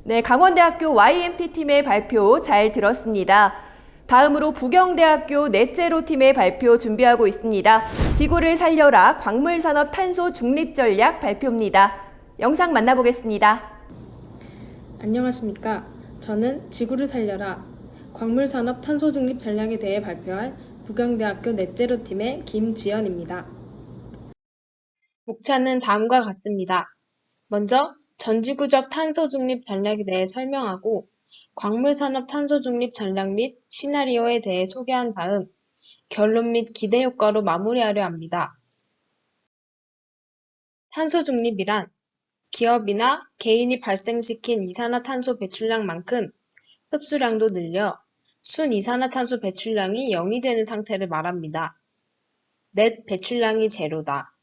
네, 강원대학교 YMT팀의 발표 잘 들었습니다. 다음으로 부경대학교 넷제로 팀의 발표 준비하고 있습니다. 지구를 살려라 광물산업 탄소 중립 전략 발표입니다. 영상 만나보겠습니다. 안녕하십니까. 저는 지구를 살려라 광물산업 탄소 중립 전략에 대해 발표할 부경대학교 넷제로 팀의 김지연입니다. 목차는 다음과 같습니다. 먼저 전지구적 탄소 중립 전략에 대해 설명하고 광물산업 탄소 중립 전략 및 시나리오에 대해 소개한 다음 결론 및 기대 효과로 마무리하려 합니다. 탄소 중립이란 기업이나 개인이 발생시킨 이산화탄소 배출량만큼 흡수량도 늘려 순이산화탄소 배출량이 0이 되는 상태를 말합니다. 넷 배출량이 제로다.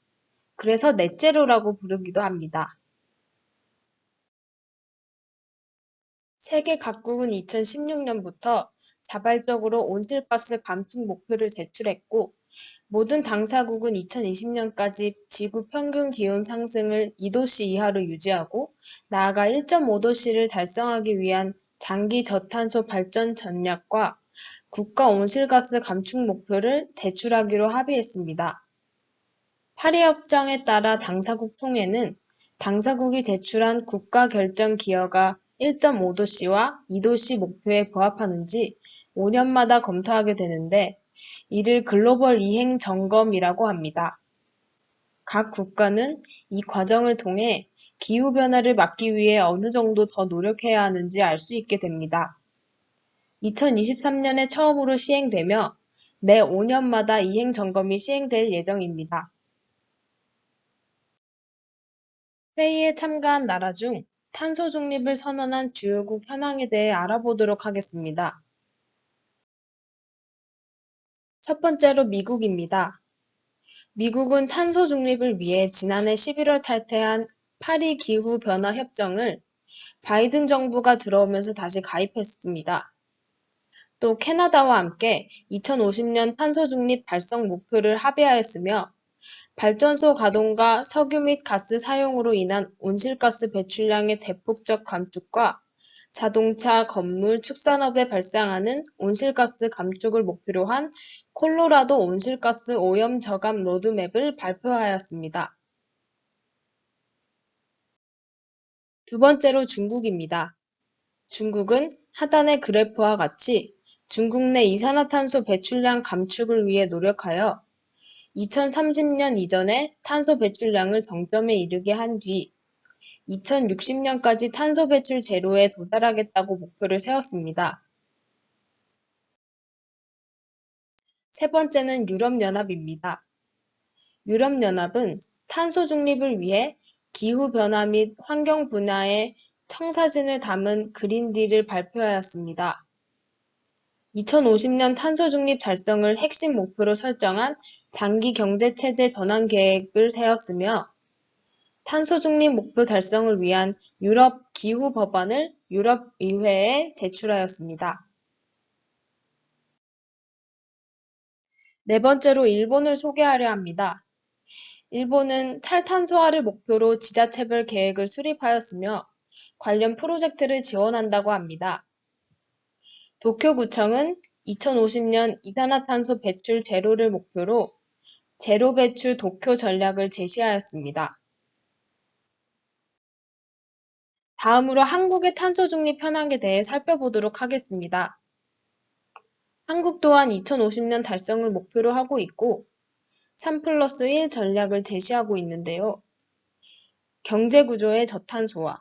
그래서 넷제로라고 부르기도 합니다. 세계 각국은 2016년부터 자발적으로 온실가스 감축 목표를 제출했고, 모든 당사국은 2020년까지 지구 평균 기온 상승을 2도씨 이하로 유지하고 나아가 1.5도씨를 달성하기 위한 장기 저탄소 발전 전략과 국가 온실가스 감축 목표를 제출하기로 합의했습니다. 파리협정에 따라 당사국 총회는 당사국이 제출한 국가 결정 기여가 1.5도씨와 2도씨 목표에 부합하는지 5년마다 검토하게 되는데 이를 글로벌 이행 점검이라고 합니다. 각 국가는 이 과정을 통해 기후변화를 막기 위해 어느 정도 더 노력해야 하는지 알 수 있게 됩니다. 2023년에 처음으로 시행되며 매 5년마다 이행 점검이 시행될 예정입니다. 회의에 참가한 나라 중 탄소 중립을 선언한 주요국 현황에 대해 알아보도록 하겠습니다. 첫 번째로 미국입니다. 미국은 탄소 중립을 위해 지난해 11월 탈퇴한 파리 기후변화 협정을 바이든 정부가 들어오면서 다시 가입했습니다. 또 캐나다와 함께 2050년 탄소 중립 달성 목표를 합의하였으며 발전소 가동과 석유 및 가스 사용으로 인한 온실가스 배출량의 대폭적 감축과 자동차, 건물, 축산업에 발생하는 온실가스 감축을 목표로 한 콜로라도 온실가스 오염 저감 로드맵을 발표하였습니다. 두 번째로 중국입니다. 중국은 하단의 그래프와 같이 중국 내 이산화탄소 배출량 감축을 위해 노력하여 2030년 이전에 탄소 배출량을 정점에 이르게 한 뒤 2060년까지 탄소 배출 제로에 도달하겠다고 목표를 세웠습니다. 세 번째는 유럽연합입니다. 유럽연합은 탄소 중립을 위해 기후변화 및 환경 분야의 청사진을 담은 그린딜을 발표하였습니다. 2050년 탄소 중립 달성을 핵심 목표로 설정한 장기 경제체제 전환 계획을 세웠으며 탄소 중립 목표 달성을 위한 유럽 기후 법안을 유럽의회에 제출하였습니다. 네 번째로 일본을 소개하려 합니다. 일본은 탈탄소화를 목표로 지자체별 계획을 수립하였으며 관련 프로젝트를 지원한다고 합니다. 도쿄구청은 2050년 이산화탄소 배출 제로를 목표로 제로 배출 도쿄 전략을 제시하였습니다. 다음으로 한국의 탄소 중립 현황에 대해 살펴보도록 하겠습니다. 한국 또한 2050년 달성을 목표로 하고 있고 3+1 전략을 제시하고 있는데요. 경제구조의 저탄소화,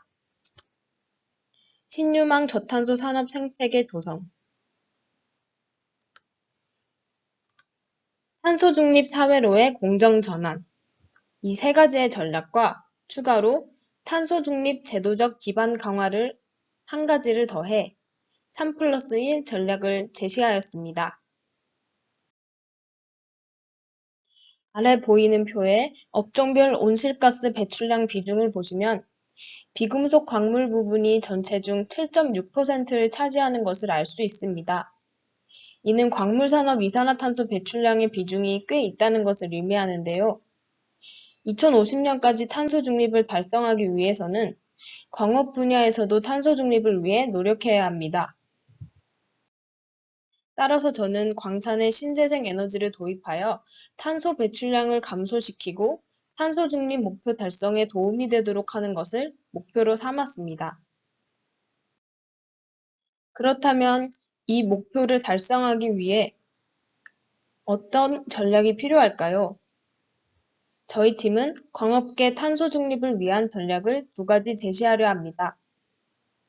신유망 저탄소 산업 생태계 조성, 탄소 중립 사회로의 공정 전환, 이 세 가지의 전략과 추가로 탄소 중립 제도적 기반 강화를 한 가지를 더해 3+1 전략을 제시하였습니다. 아래 보이는 표에 업종별 온실가스 배출량 비중을 보시면 비금속 광물 부분이 전체 중 7.6%를 차지하는 것을 알 수 있습니다. 이는 광물산업 이산화탄소 배출량의 비중이 꽤 있다는 것을 의미하는데요. 2050년까지 탄소 중립을 달성하기 위해서는 광업 분야에서도 탄소 중립을 위해 노력해야 합니다. 따라서 저는 광산에 신재생 에너지를 도입하여 탄소 배출량을 감소시키고 탄소 중립 목표 달성에 도움이 되도록 하는 것을 목표로 삼았습니다. 그렇다면 이 목표를 달성하기 위해 어떤 전략이 필요할까요? 저희 팀은 광업계 탄소 중립을 위한 전략을 두 가지 제시하려 합니다.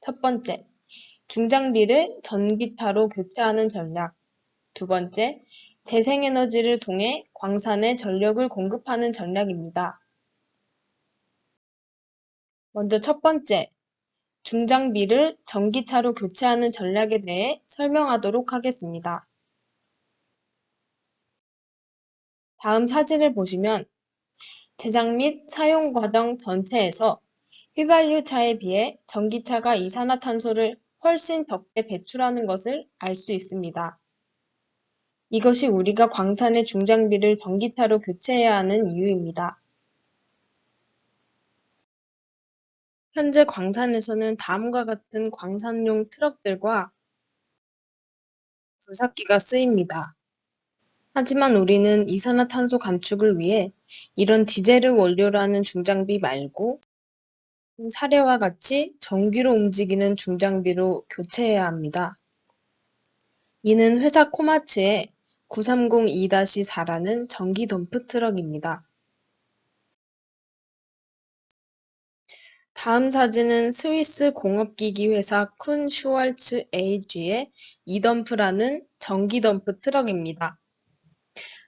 첫 번째, 중장비를 전기차로 교체하는 전략. 두 번째, 재생에너지를 통해 광산에 전력을 공급하는 전략입니다. 먼저 첫 번째, 중장비를 전기차로 교체하는 전략에 대해 설명하도록 하겠습니다. 다음 사진을 보시면 제작 및 사용 과정 전체에서 휘발유차에 비해 전기차가 이산화탄소를 훨씬 적게 배출하는 것을 알 수 있습니다. 이것이 우리가 광산의 중장비를 전기차로 교체해야 하는 이유입니다. 현재 광산에서는 다음과 같은 광산용 트럭들과 굴삭기가 쓰입니다. 하지만 우리는 이산화탄소 감축을 위해 이런 디젤을 원료로 하는 중장비 말고 사례와 같이 전기로 움직이는 중장비로 교체해야 합니다. 이는 회사 코마츠의 9302-4라는 전기 덤프 트럭입니다. 다음 사진은 스위스 공업기기 회사 쿤 슈왈츠 AG의 이덤프라는 전기 덤프 트럭입니다.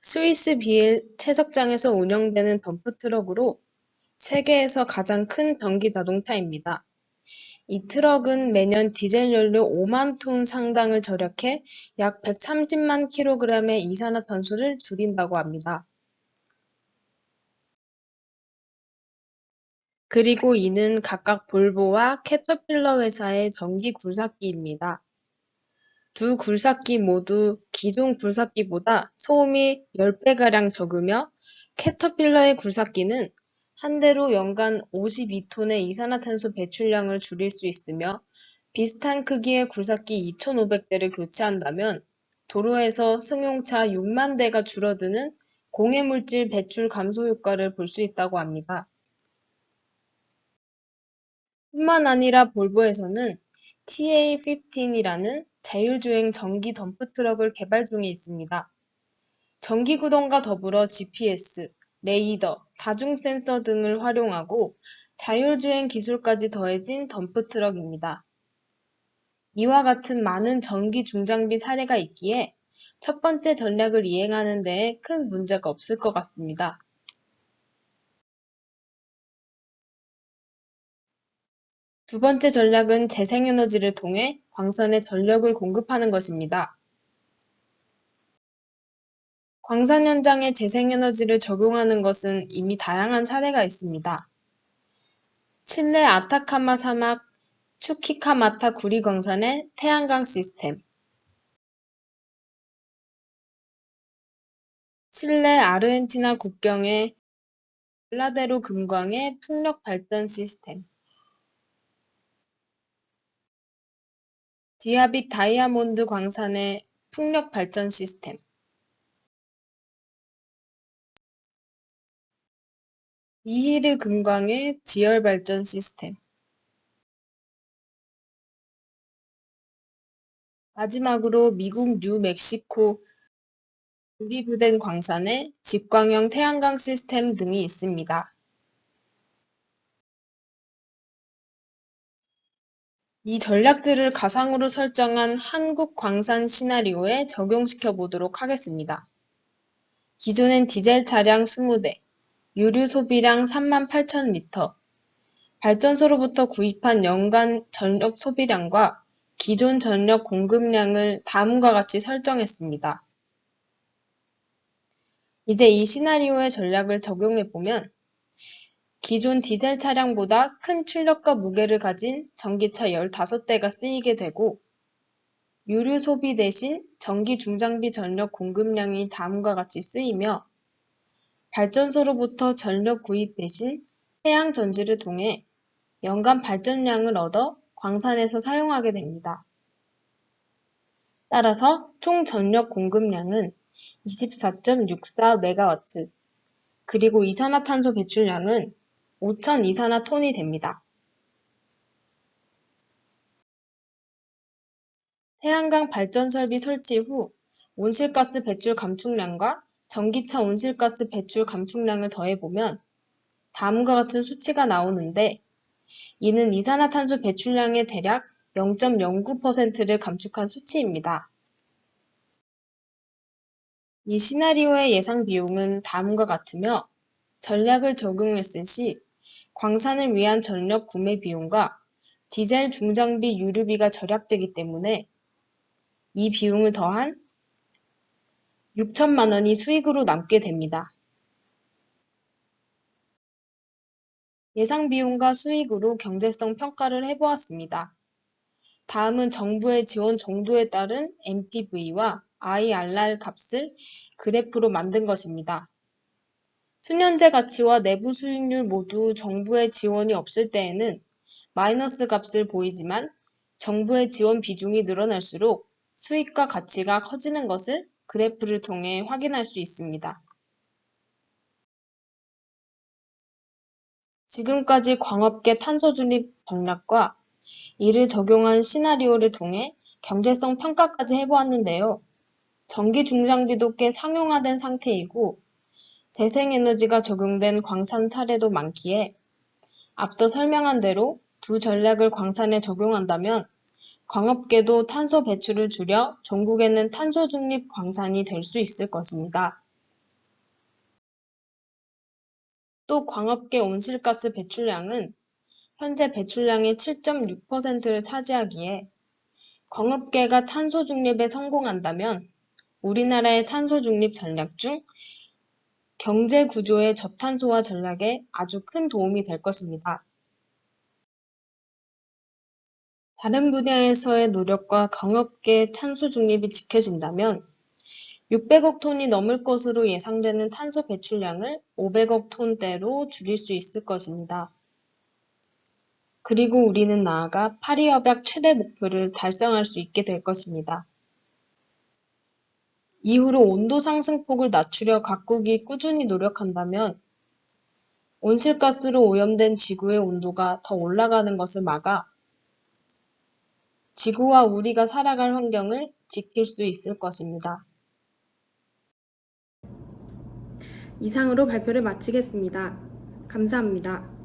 스위스 비엘 채석장에서 운영되는 덤프 트럭으로 세계에서 가장 큰 전기 자동차입니다. 이 트럭은 매년 디젤 연료 5만 톤 상당을 절약해 약 130만 kg의 이산화탄소를 줄인다고 합니다. 그리고 이는 각각 볼보와 캐터필러 회사의 전기 굴삭기입니다. 두 굴삭기 모두 기존 굴삭기보다 소음이 10배가량 적으며 캐터필러의 굴삭기는 한 대로 연간 52톤의 이산화탄소 배출량을 줄일 수 있으며 비슷한 크기의 굴삭기 2,500대를 교체한다면 도로에서 승용차 6만 대가 줄어드는 공해물질 배출 감소 효과를 볼 수 있다고 합니다. 뿐만 아니라 볼보에서는 TA15이라는 자율주행 전기 덤프트럭을 개발 중에 있습니다. 전기구동과 더불어 GPS, 레이더, 다중센서 등을 활용하고 자율주행 기술까지 더해진 덤프트럭입니다. 이와 같은 많은 전기 중장비 사례가 있기에 첫 번째 전략을 이행하는 데에 큰 문제가 없을 것 같습니다. 두 번째 전략은 재생에너지를 통해 광산에 전력을 공급하는 것입니다. 광산 현장에 재생에너지를 적용하는 것은 이미 다양한 사례가 있습니다. 칠레 아타카마 사막 추키카마타 구리 광산의 태양광 시스템, 칠레 아르헨티나 국경의 블라데로 금광의 풍력 발전 시스템, 디아빅 다이아몬드 광산의 풍력 발전 시스템, 이히르 금광의 지열 발전 시스템, 마지막으로 미국 뉴멕시코 올리브덴 광산의 직광형 태양광 시스템 등이 있습니다. 이 전략들을 가상으로 설정한 한국 광산 시나리오에 적용시켜 보도록 하겠습니다. 기존엔 디젤 차량 20대, 유류 소비량 38,000리터, 발전소로부터 구입한 연간 전력 소비량과 기존 전력 공급량을 다음과 같이 설정했습니다. 이제 이 시나리오의 전략을 적용해보면 기존 디젤 차량보다 큰 출력과 무게를 가진 전기차 15대가 쓰이게 되고 유류 소비 대신 전기 중장비 전력 공급량이 다음과 같이 쓰이며 발전소로부터 전력 구입 대신 태양 전지를 통해 연간 발전량을 얻어 광산에서 사용하게 됩니다. 따라서 총 전력 공급량은 24.64메가와트, 그리고 이산화탄소 배출량은 5,000 이산화톤이 됩니다. 태양광 발전 설비 설치 후 온실가스 배출 감축량과 전기차 온실가스 배출 감축량을 더해보면 다음과 같은 수치가 나오는데, 이는 이산화탄소 배출량의 대략 0.09%를 감축한 수치입니다. 이 시나리오의 예상 비용은 다음과 같으며, 전략을 적용했을 시 광산을 위한 전력 구매 비용과 디젤 중장비 유류비가 절약되기 때문에 이 비용을 더한 6천만 원이 수익으로 남게 됩니다. 예상 비용과 수익으로 경제성 평가를 해보았습니다. 다음은 정부의 지원 정도에 따른 NPV와 IRR 값을 그래프로 만든 것입니다. 수년제 가치와 내부 수익률 모두 정부의 지원이 없을 때에는 마이너스 값을 보이지만, 정부의 지원 비중이 늘어날수록 수익과 가치가 커지는 것을 그래프를 통해 확인할 수 있습니다. 지금까지 광업계 탄소 중립 전략과 이를 적용한 시나리오를 통해 경제성 평가까지 해보았는데요. 전기 중장비도 꽤 상용화된 상태이고 재생에너지가 적용된 광산 사례도 많기에 앞서 설명한 대로 두 전략을 광산에 적용한다면 광업계도 탄소 배출을 줄여 전국에는 탄소 중립 광산이 될 수 있을 것입니다. 또 광업계 온실가스 배출량은 현재 배출량의 7.6%를 차지하기에 광업계가 탄소 중립에 성공한다면 우리나라의 탄소 중립 전략 중 경제 구조의 저탄소화 전략에 아주 큰 도움이 될 것입니다. 다른 분야에서의 노력과 광업계 탄소 중립이 지켜진다면 600억 톤이 넘을 것으로 예상되는 탄소 배출량을 500억 톤대로 줄일 수 있을 것입니다. 그리고 우리는 나아가 파리협약 최대 목표를 달성할 수 있게 될 것입니다. 이후로 온도 상승폭을 낮추려 각국이 꾸준히 노력한다면 온실가스로 오염된 지구의 온도가 더 올라가는 것을 막아 지구와 우리가 살아갈 환경을 지킬 수 있을 것입니다. 이상으로 발표를 마치겠습니다. 감사합니다.